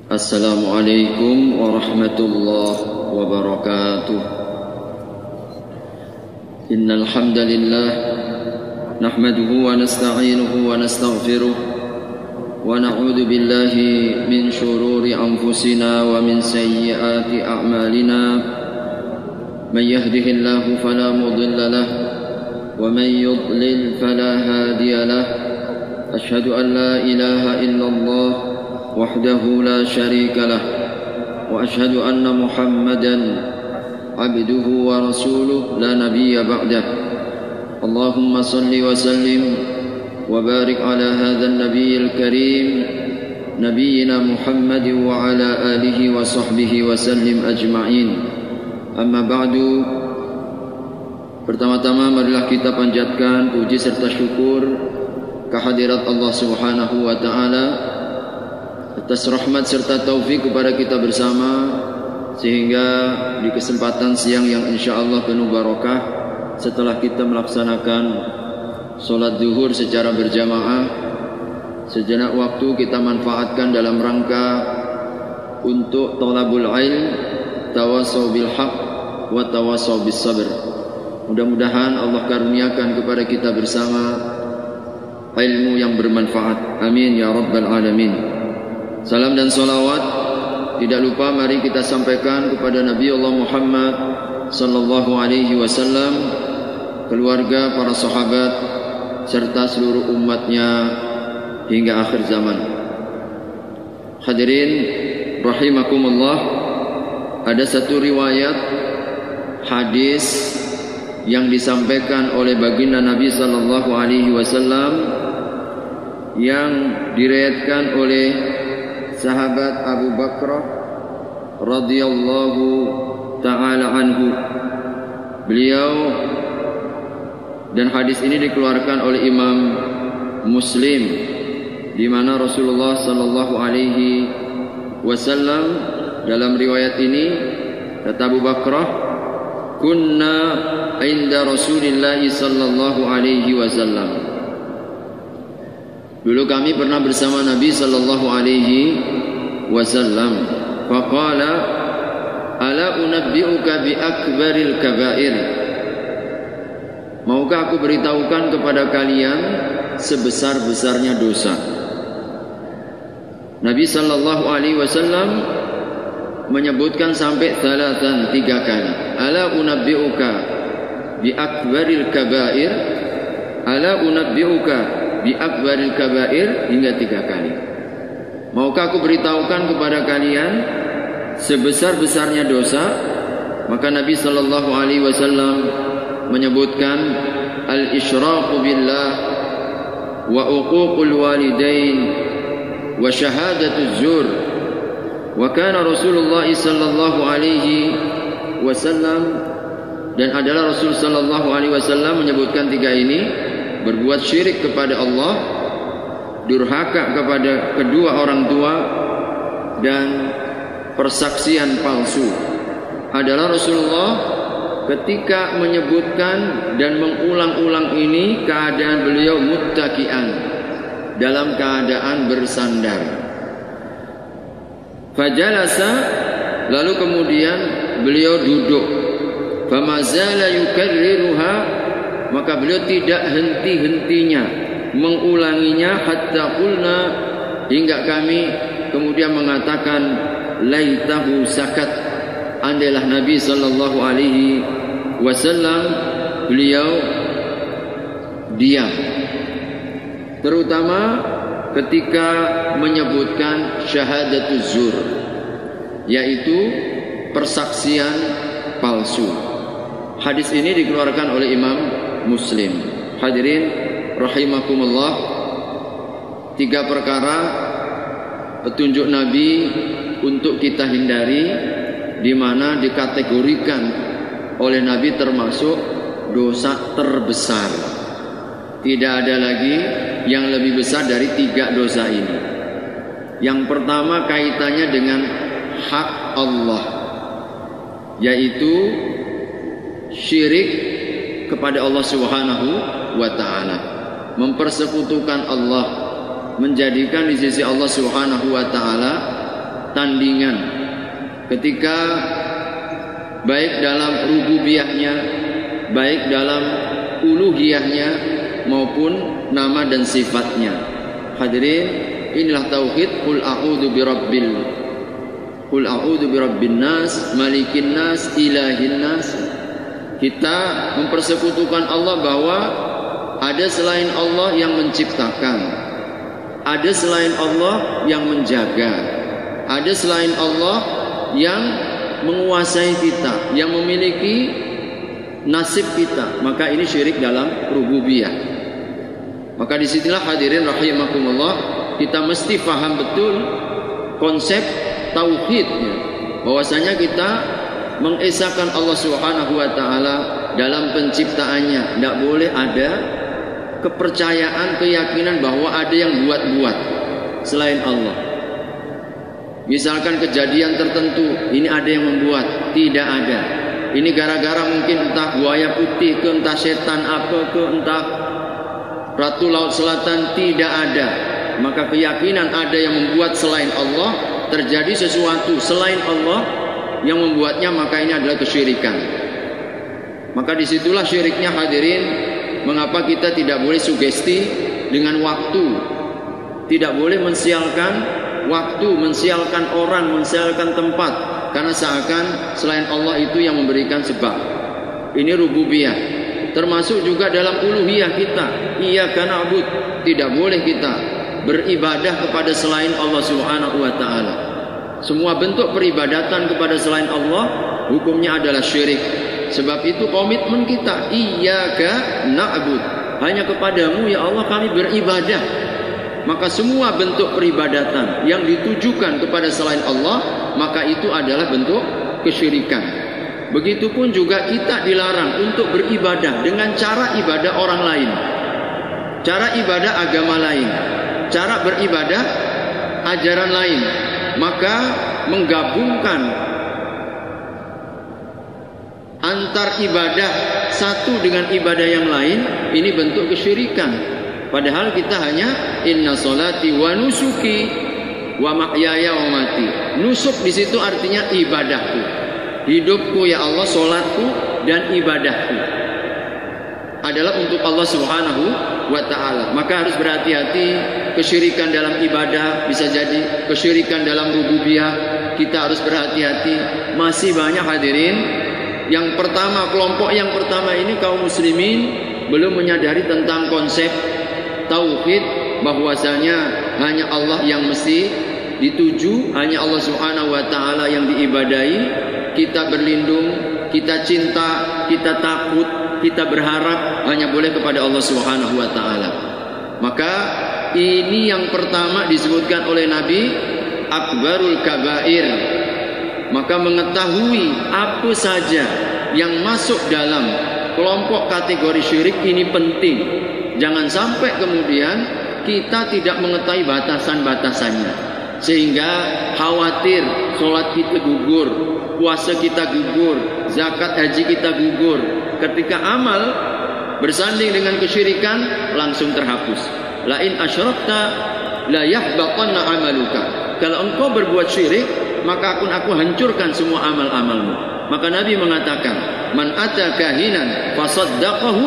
Assalamualaikum warahmatullahi wabarakatuh. Innal hamdalillah nahmaduhu wa nasta'inuhu wa nastaghfiruh wa na'udzu billahi min shururi anfusina wa min sayyiati a'malina. Man yahdihillahu fala mudilla lahu wa man yudlil fala hadiya lahu. Asyhadu an la ilaha illallah وحده لا شريك له وأشهد أن محمدا عبده ورسوله لا نبي بعده. اللهم صل وسلم وبارك على هذا النبي الكريم نبينا محمد وعلى آله وصحبه وسلم أجمعين. أما بعد. Pertama-tama marilah kita panjatkan puji serta syukur kehadirat Allah Subhanahu wa taala atas rahmat serta taufik kepada kita bersama, sehingga di kesempatan siang yang insyaallah penuh barakah, setelah kita melaksanakan sholat zuhur secara berjamaah, sejenak waktu kita manfaatkan dalam rangka untuk thalabul ilm, tawassaw bil haq wa tawassaw bis sabr. Mudah-mudahan Allah karuniakan kepada kita bersama ilmu yang bermanfaat. Amin ya rabbal alamin. Salam dan salawat tidak lupa mari kita sampaikan kepada Nabi Allah Muhammad sallallahu alaihi wasallam, keluarga, para sahabat serta seluruh umatnya hingga akhir zaman. Hadirin rahimakumullah, ada satu riwayat hadis yang disampaikan oleh baginda Nabi sallallahu alaihi wasallam yang diriwayatkan oleh sahabat Abu Bakrah radhiyallahu taala anhu. Beliau, dan hadis ini dikeluarkan oleh Imam Muslim, di mana Rasulullah sallallahu alaihi wasallam dalam riwayat ini kata Abu Bakrah, kunna inda Rasulillah sallallahu alaihi wasallam. Dulu kami pernah bersama Nabi sallallahu alaihi wasallam. Faqala ala unabbi'uka bi akbaril kaba'ir. Maukah aku beritahukan kepada kalian sebesar-besarnya dosa? Nabi sallallahu alaihi wasallam menyebutkan sampai 3 kali. Ala unabbi'uka bi akbaril kaba'ir. Ala unabbi'uka bi akbaril kabair, hingga 3 kali. Maukah aku beritahukan kepada kalian sebesar-besarnya dosa? Maka Nabi sallallahu alaihi wasallam menyebutkan al-isyraku billah wa uququl walidain wa syahadatuz zur. Wa kana Rasulullah sallallahu alaihi wasallam, dan adalah Rasul sallallahu alaihi wasallam menyebutkan 3 ini: berbuat syirik kepada Allah, durhaka kepada kedua orang tua, dan persaksian palsu. Adalah Rasulullah ketika menyebutkan dan mengulang-ulang ini, keadaan beliau muttaqian, dalam keadaan bersandar. Fajalasa, lalu kemudian beliau duduk. Famazala yukarriruha, maka beliau tidak henti-hentinya mengulanginya, hatta qulna, hingga kami kemudian mengatakan laitahu sakat, andailah Nabi sallallahu alaihi wasallam beliau diam, terutama ketika menyebutkan syahadatuz zur, yaitu persaksian palsu. Hadis ini dikeluarkan oleh Imam Muslim. Hadirin rahimakumullah, 3 perkara petunjuk Nabi untuk kita hindari, di mana dikategorikan oleh Nabi termasuk dosa terbesar. Tidak ada lagi yang lebih besar dari 3 dosa ini. Yang pertama kaitannya dengan hak Allah, yaitu syirik kepada Allah Subhanahu wa ta'ala, mempersekutukan Allah, menjadikan di sisi Allah Subhanahu wa ta'ala tandingan, ketika baik dalam rububiyahnya, baik dalam uluhiyahnya maupun nama dan sifatnya. Hadirin, inilah tauhid. Qul a'udzu birabbin nas, malikin nas, ilahin nas. Kita mempersekutukan Allah bahwa ada selain Allah yang menciptakan, ada selain Allah yang menjaga, ada selain Allah yang menguasai kita, yang memiliki nasib kita. Maka ini syirik dalam rububiyah. Maka disitulah hadirin rahimakumullah, kita mesti paham betul konsep tauhidnya, bahwasanya kita mengesahkan Allah Subhanahu wa ta'ala dalam penciptaannya. Tidak boleh ada kepercayaan, keyakinan bahwa ada yang buat-buat selain Allah. Misalkan kejadian tertentu, ini ada yang membuat. Tidak ada. Ini gara-gara mungkin entah buaya putih ke, entah setan apa ke, entah ratu laut selatan. Tidak ada. Maka keyakinan ada yang membuat selain Allah, terjadi sesuatu selain Allah yang membuatnya, maka ini adalah kesyirikan. Maka disitulah syiriknya hadirin. Mengapa kita tidak boleh sugesti dengan waktu, tidak boleh mensialkan waktu, mensialkan orang, mensialkan tempat, karena seakan selain Allah itu yang memberikan sebab. Ini rububiyah. Termasuk juga dalam uluhiyah kita, iyyaka na'bud, tidak boleh kita beribadah kepada selain Allah Subhanahu wa ta'ala. Semua bentuk peribadatan kepada selain Allah hukumnya adalah syirik. Sebab itu komitmen kita, iyyaka na'bud, hanya kepadamu ya Allah kami beribadah. Maka semua bentuk peribadatan yang ditujukan kepada selain Allah, maka itu adalah bentuk kesyirikan. Begitupun juga kita dilarang untuk beribadah dengan cara ibadah orang lain, cara ibadah agama lain, cara beribadah ajaran lain. Maka menggabungkan antar ibadah satu dengan ibadah yang lain, ini bentuk kesyirikan. Padahal kita hanya inna sholati wa nusuki wa mahyaya wa mati. Nusuk di situ artinya ibadahku, hidupku ya Allah, sholatku dan ibadahku adalah untuk Allah Subhanahu wa ta'ala. Maka harus berhati-hati. Kesyirikan dalam ibadah bisa jadi kesyirikan dalam rububiyah. Kita harus berhati-hati. Masih banyak hadirin. Yang pertama, kelompok yang pertama ini kaum muslimin belum menyadari tentang konsep tauhid, bahwasanya hanya Allah yang mesti dituju, hanya Allah Subhanahu wa ta'ala yang diibadahi. Kita berlindung, kita cinta, kita takut, kita berharap hanya boleh kepada Allah Subhanahu wa ta'ala. Maka ini yang pertama disebutkan oleh Nabi, akbarul kabair. Maka mengetahui apa saja yang masuk dalam kelompok kategori syirik ini penting. Jangan sampai kemudian kita tidak mengetahui batasan-batasannya, sehingga khawatir sholat kita gugur, puasa kita gugur, zakat haji kita gugur. Ketika amal bersanding dengan kesyirikan, langsung terhapus. La in asyrakta la yahbaqanna amaluka. Kalau engkau berbuat syirik, maka aku hancurkan semua amal-amalmu. Maka Nabi mengatakan, man ata kahinan fasaddaqahu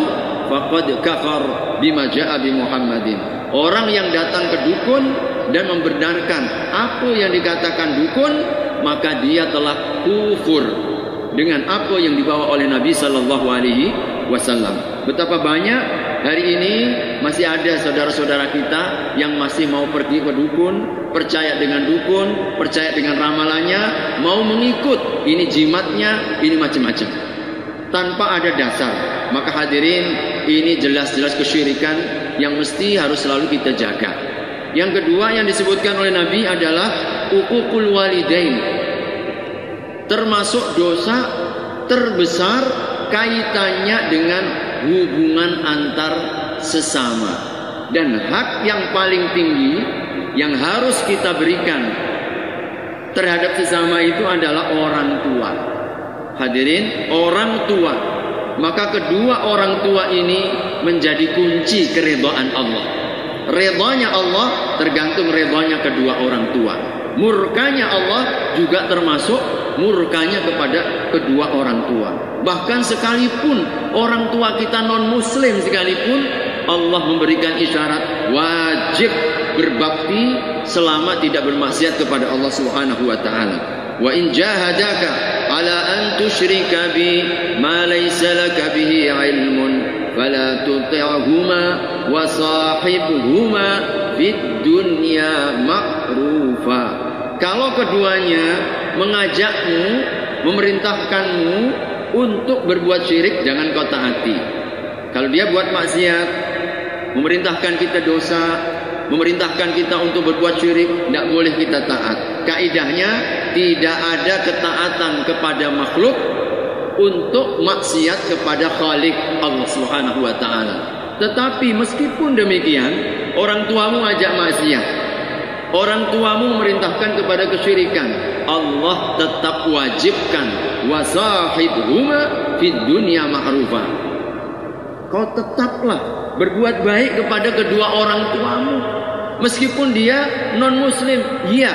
faqad kafar bima jaa bi Muhammadin. Orang yang datang ke dukun dan membenarkan apa yang dikatakan dukun, maka dia telah kufur dengan apa yang dibawa oleh Nabi sallallahu alaihi wasallam. Betapa banyak hari ini masih ada saudara-saudara kita yang masih mau pergi ke dukun, percaya dengan dukun, percaya dengan ramalannya, mau mengikut ini jimatnya, ini macam-macam, tanpa ada dasar. Maka hadirin, ini jelas-jelas kesyirikan yang mesti harus selalu kita jaga. Yang kedua yang disebutkan oleh Nabi adalah uququl walidain. Termasuk dosa terbesar kaitannya dengan hubungan antar sesama. Dan hak yang paling tinggi yang harus kita berikan terhadap sesama itu adalah orang tua. Hadirin, orang tua. Maka kedua orang tua ini menjadi kunci keridhaan Allah. Redanya Allah tergantung redanya kedua orang tua. Murkanya Allah juga termasuk murkanya kepada kedua orang tua. Bahkan sekalipun orang tua kita non muslim sekalipun, Allah memberikan isyarat wajib berbakti selama tidak bermaksiat kepada Allah Subhanahu wa taala. Wa in jahadaka ala an tusyrika bi ma laysa laka bihi ilmun fala tuti'huma wa sahibhuma fid dunya ma'rufa. Kalau keduanya mengajakmu, memerintahkanmu untuk berbuat syirik, jangan kau taati. Kalau dia buat maksiat, memerintahkan kita dosa, memerintahkan kita untuk berbuat syirik, tidak boleh kita taat. Kaidahnya tidak ada ketaatan kepada makhluk untuk maksiat kepada Khalik Allah Subhanahu wa taala. Tetapi meskipun demikian, orang tuamu ajak maksiat, orang tuamu memerintahkan kepada kesyirikan, Allah tetap wajibkan wasahibhuma fid dunya ma'rufa. Kau tetaplah berbuat baik kepada kedua orang tuamu meskipun dia non muslim. Iya,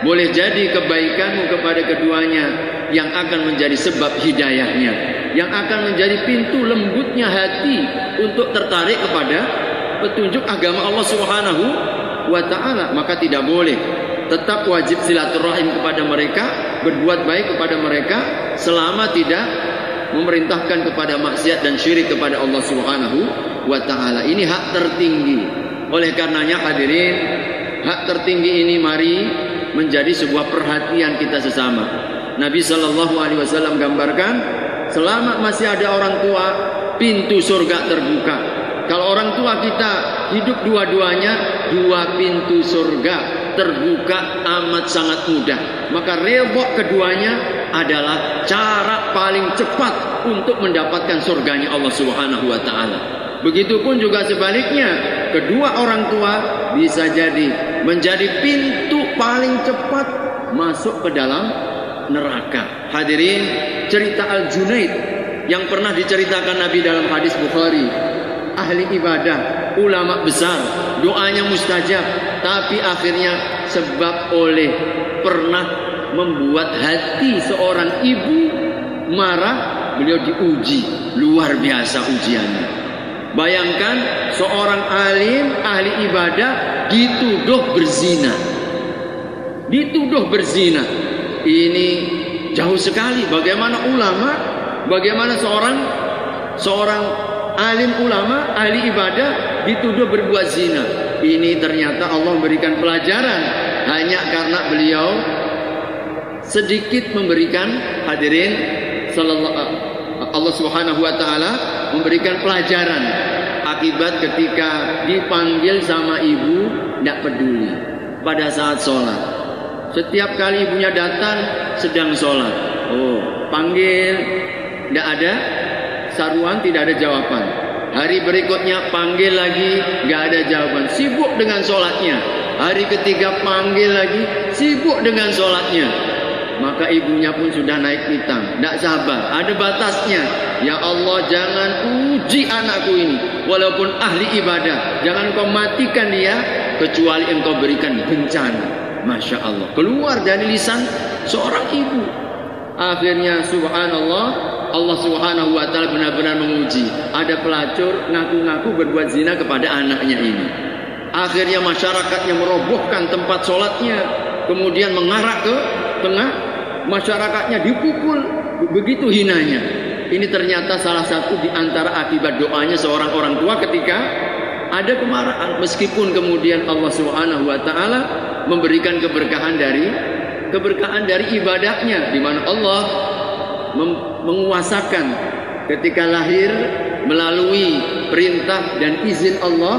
boleh jadi kebaikanmu kepada keduanya yang akan menjadi sebab hidayahnya, yang akan menjadi pintu lembutnya hati untuk tertarik kepada petunjuk agama Allah Subhanahu wa ta'ala. Maka tidak boleh, tetap wajib silaturahim kepada mereka, berbuat baik kepada mereka selama tidak memerintahkan kepada maksiat dan syirik kepada Allah Subhanahu wa ta'ala. Ini hak tertinggi. Oleh karenanya hadirin, hak tertinggi ini mari menjadi sebuah perhatian kita sesama. Nabi SAW gambarkan, selama masih ada orang tua, pintu surga terbuka. Kalau orang tua kita hidup dua-duanya, dua pintu surga terbuka amat sangat mudah. Maka redha keduanya adalah cara paling cepat untuk mendapatkan surganya Allah Subhanahu wa taala. Begitupun juga sebaliknya, kedua orang tua bisa jadi menjadi pintu paling cepat masuk ke dalam neraka. Hadirin, cerita Al-Junaid yang pernah diceritakan Nabi dalam hadis Bukhari, ahli ibadah, ulama besar, doanya mustajab, tapi akhirnya sebab oleh pernah membuat hati seorang ibu marah, beliau diuji luar biasa ujiannya. Bayangkan seorang alim ahli ibadah dituduh berzina. Dituduh berzina. Ini jauh sekali. Bagaimana ulama, bagaimana seorang alim ulama ahli ibadah dituduh berbuat zina. Ini ternyata Allah memberikan pelajaran hanya karena beliau sedikit memberikan, hadirin, Allah Subhanahu wa taala memberikan pelajaran akibat ketika dipanggil sama ibu tidak peduli pada saat sholat. Setiap kali ibunya datang sedang sholat, panggil tidak ada saruan, tidak ada jawaban. Hari berikutnya panggil lagi, nggak ada jawaban, sibuk dengan sholatnya. Hari ketiga panggil lagi, sibuk dengan sholatnya. Maka ibunya pun sudah naik pitam, tidak sabar, ada batasnya. Ya Allah, jangan uji anakku ini, walaupun ahli ibadah, jangan kau matikan dia kecuali engkau berikan bencana. Masya Allah, keluar dari lisan seorang ibu. Akhirnya subhanallah, Allah Subhanahu wa ta'ala benar-benar menguji. Ada pelacur ngaku-ngaku berbuat zina kepada anaknya ini. Akhirnya masyarakatnya merobohkan tempat sholatnya, kemudian mengarak ke tengah, masyarakatnya dipukul, begitu hinanya. Ini ternyata salah satu di antara akibat doanya seorang orang tua ketika ada kemarahan. Meskipun kemudian Allah Subhanahu wa ta'ala memberikan keberkahan dari ibadahnya, di mana Allah menguasakan ketika lahir melalui perintah dan izin Allah,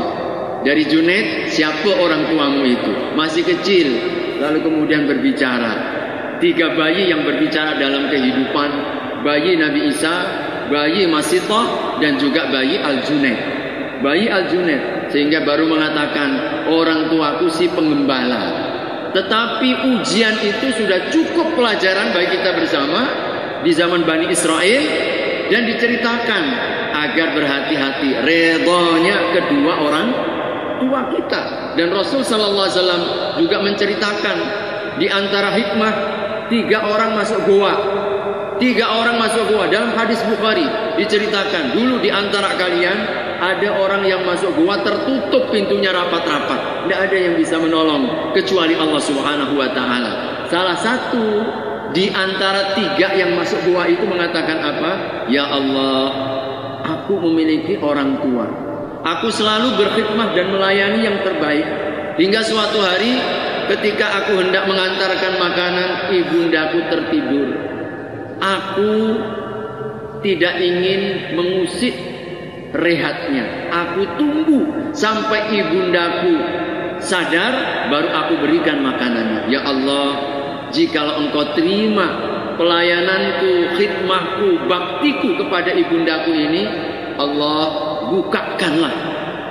dari Junaid, siapa orang tuamu itu? Masih kecil. Lalu kemudian berbicara. 3 bayi yang berbicara dalam kehidupan. Bayi Nabi Isa, bayi Masitah, dan juga bayi Al-Junaid. Bayi Al-Junaid. Sehingga baru mengatakan, orang tuaku si pengembala. Tetapi ujian itu sudah cukup pelajaran bagi kita bersama di zaman Bani Israel, dan diceritakan agar berhati-hati redanya kedua orang tua kita. Dan Rasul sallallahu alaihi wasallam juga menceritakan di antara hikmah 3 orang masuk goa. 3 orang masuk goa. Dalam hadis Bukhari diceritakan, dulu di antara kalian ada orang yang masuk goa tertutup pintunya rapat-rapat. Tidak ada yang bisa menolong kecuali Allah Subhanahu wa taala. Salah satu di antara 3 yang masuk goa itu mengatakan apa? Ya Allah, aku memiliki orang tua. Aku selalu berkhidmah dan melayani yang terbaik. Hingga suatu hari ketika aku hendak mengantarkan makanan, ibundaku tertidur. Aku tidak ingin mengusik rehatnya. Aku tunggu sampai ibundaku sadar, baru aku berikan makanannya. Ya Allah, jikalau engkau terima pelayananku, khidmahku, baktiku kepada ibundaku ini, Allah, bukakanlah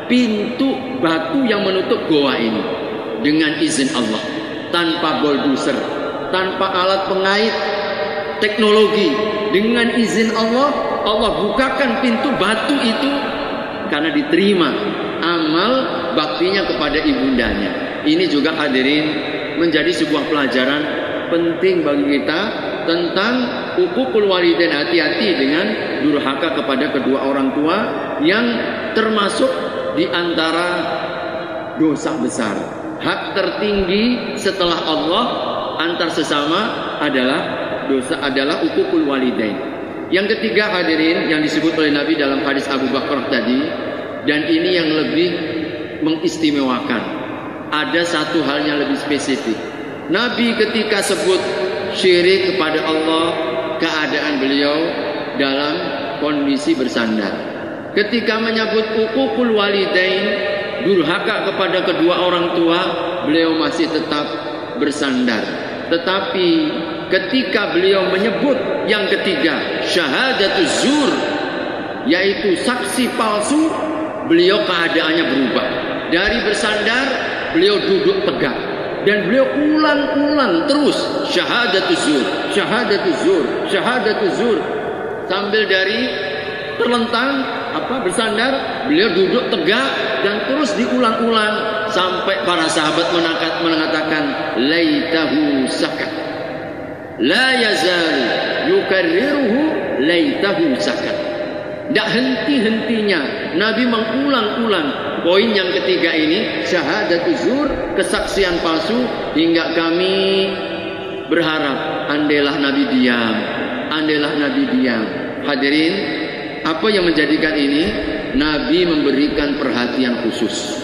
pintu batu yang menutup goa ini dengan izin Allah, tanpa bulldozer, tanpa alat pengait teknologi. Dengan izin Allah, Allah bukakan pintu batu itu karena diterima amal baktinya kepada ibundanya. Ini juga hadirin menjadi sebuah pelajaran penting bagi kita tentang uququl walidain. Hati-hati dengan durhaka kepada kedua orang tua, yang termasuk di antara dosa besar. Hak tertinggi setelah Allah antar sesama adalah uququl walidain. Yang ketiga hadirin, yang disebut oleh Nabi dalam hadis Abu Bakar tadi, dan ini yang lebih mengistimewakan. Ada satu hal yang lebih spesifik. Nabi ketika sebut syirik kepada Allah, keadaan beliau dalam kondisi bersandar. Ketika menyebut uququl walidain, durhaka kepada kedua orang tua, beliau masih tetap bersandar. Tetapi ketika beliau menyebut yang ketiga, syahadatuz zur, yaitu saksi palsu, beliau keadaannya berubah. Dari bersandar, beliau duduk tegak. Dan beliau ulang-ulang terus syahadatuz zur, syahadatuz zur, syahadatuz zur. Sambil dari terlentang bersandar, beliau duduk tegak dan terus diulang-ulang sampai para sahabat mengatakan laitahu sakat. La yazalu yukarriruhu laitahu sakat. Tidak henti-hentinya Nabi mengulang-ulang poin yang ketiga ini, syahadatuz zur, kesaksian palsu, hingga kami berharap andailah Nabi diam, andailah Nabi diam. Hadirin, apa yang menjadikan ini? Nabi memberikan perhatian khusus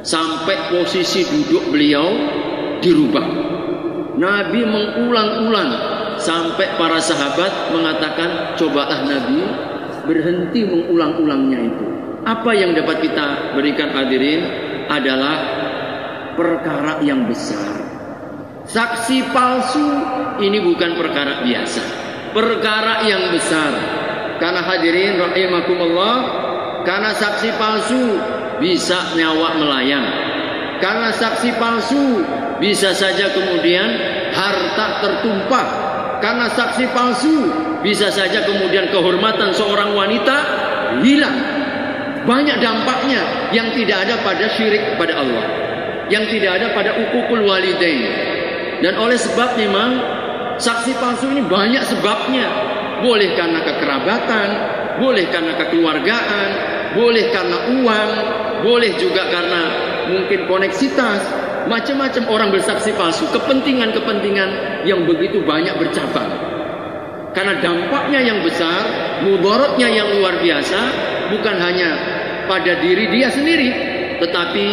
sampai posisi duduk beliau dirubah. Nabi mengulang-ulang sampai para sahabat mengatakan, cobalah Nabi berhenti mengulang-ulangnya itu. Apa yang dapat kita berikan hadirin adalah perkara yang besar. Saksi palsu ini bukan perkara biasa, perkara yang besar. Karena hadirin rahimakumullah, karena saksi palsu bisa nyawa melayang. Karena saksi palsu bisa saja kemudian harta tertumpah. Karena saksi palsu bisa saja kemudian kehormatan seorang wanita hilang. Banyak dampaknya yang tidak ada pada syirik kepada Allah, yang tidak ada pada uququl walidain. Dan oleh sebab memang saksi palsu ini banyak sebabnya. Boleh karena kekerabatan, boleh karena kekeluargaan, boleh karena uang, boleh juga karena mungkin koneksitas. Macam-macam orang bersaksi palsu, kepentingan-kepentingan yang begitu banyak bercabang. Karena dampaknya yang besar, mudaratnya yang luar biasa, bukan hanya pada diri dia sendiri, tetapi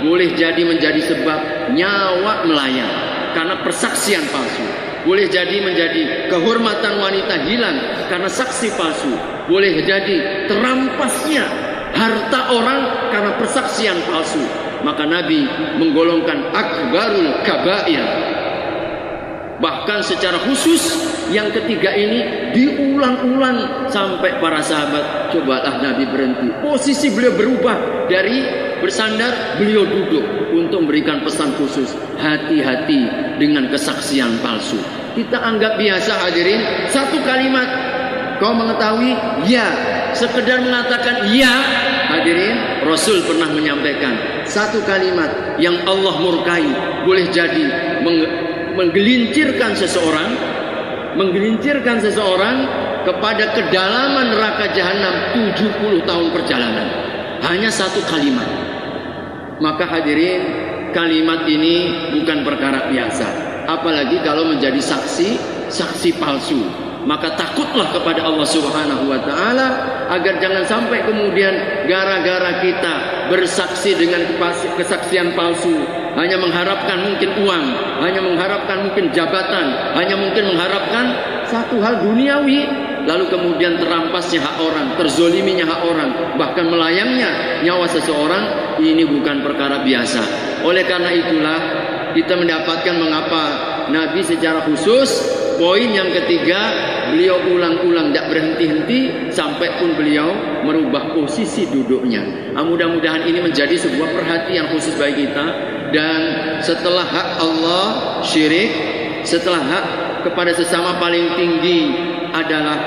boleh jadi menjadi sebab nyawa melayang karena persaksian palsu. Boleh jadi menjadi kehormatan wanita hilang karena saksi palsu. Boleh jadi terampasnya harta orang karena persaksian palsu. Maka Nabi menggolongkan akbarul kabair. Bahkan secara khusus yang ketiga ini diulang-ulang sampai para sahabat, cobalah Nabi berhenti. Posisi beliau berubah dari bersandar, beliau duduk untuk memberikan pesan khusus. Hati-hati dengan kesaksian palsu. Kita anggap biasa hadirin, satu kalimat kau mengetahui ya, sekedar mengatakan ya. Hadirin, Rasul pernah menyampaikan satu kalimat yang Allah murkai boleh jadi menggelincirkan seseorang kepada kedalaman neraka jahanam 70 tahun perjalanan. Hanya satu kalimat. Maka hadirin, kalimat ini bukan perkara biasa, apalagi kalau menjadi saksi palsu. Maka takutlah kepada Allah Subhanahu wa taala agar jangan sampai kemudian gara-gara kita bersaksi dengan kesaksian palsu, hanya mengharapkan mungkin uang, hanya mengharapkan mungkin jabatan, hanya mungkin mengharapkan satu hal duniawi, lalu kemudian terampasnya hak orang, terzoliminya hak orang, bahkan melayangnya nyawa seseorang. Ini bukan perkara biasa. Oleh karena itulah kita mendapatkan mengapa Nabi secara khusus poin yang ketiga beliau ulang-ulang tidak berhenti-henti sampai pun beliau merubah posisi duduknya. Mudah-mudahan ini menjadi sebuah perhatian khusus bagi kita. Dan setelah hak Allah syirik, setelah hak kepada sesama paling tinggi adalah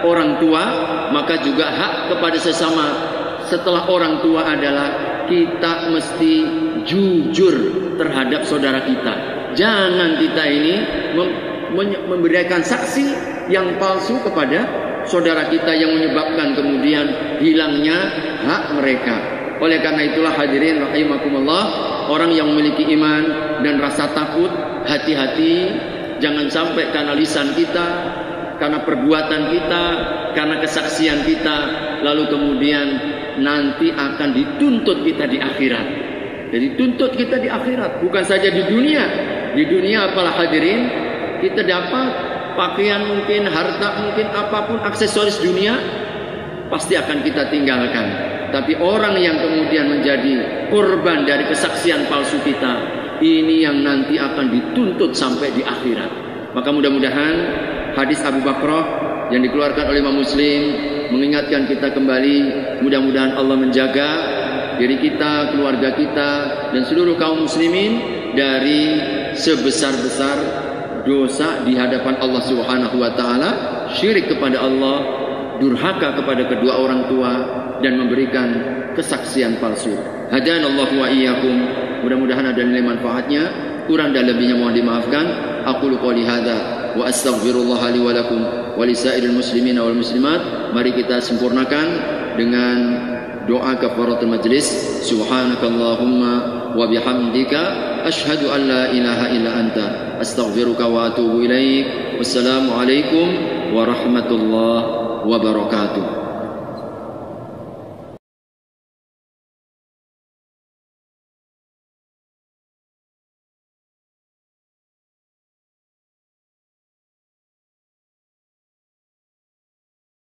orang tua, maka juga hak kepada sesama setelah orang tua adalah kita mesti jujur terhadap saudara kita. Jangan kita ini memberikan saksi yang palsu kepada saudara kita yang menyebabkan kemudian hilangnya hak mereka. Oleh karena itulah hadirin rahimakumullah, orang yang memiliki iman dan rasa takut, hati-hati jangan sampai karena lisan kita, karena perbuatan kita, karena kesaksian kita, lalu kemudian nanti akan dituntut kita di akhirat. Jadi tuntut kita di akhirat, bukan saja di dunia. Di dunia apalah hadirin, kita dapat pakaian mungkin, harta mungkin, apapun aksesoris dunia pasti akan kita tinggalkan. Tapi orang yang kemudian menjadi korban dari kesaksian palsu kita, ini yang nanti akan dituntut sampai di akhirat. Maka mudah-mudahan hadis Abu Bakrah yang dikeluarkan oleh Imam Muslim mengingatkan kita kembali, mudah-mudahan Allah menjaga diri kita, keluarga kita, dan seluruh kaum muslimin dari sebesar-besar dosa di hadapan Allah Subhanahu wa taala, syirik kepada Allah, durhaka kepada kedua orang tua, dan memberikan kesaksian palsu. Hadanallahu wa iyyakum. Mudah-mudahan ada nilai manfaatnya. Kurang dan lebihnya mohon dimaafkan. Aqulu qouli hadza wa astaghfirullah li wa lakum wa lisairil muslimin wal muslimat. Mari kita sempurnakan dengan doa kafaratul majlis. Subhanakallahumma wa bihamdika asyhadu an la ilaha illa anta astaghfiruka wa atubu ilaik. Wassalamu alaikum warahmatullahi wabarakatuh.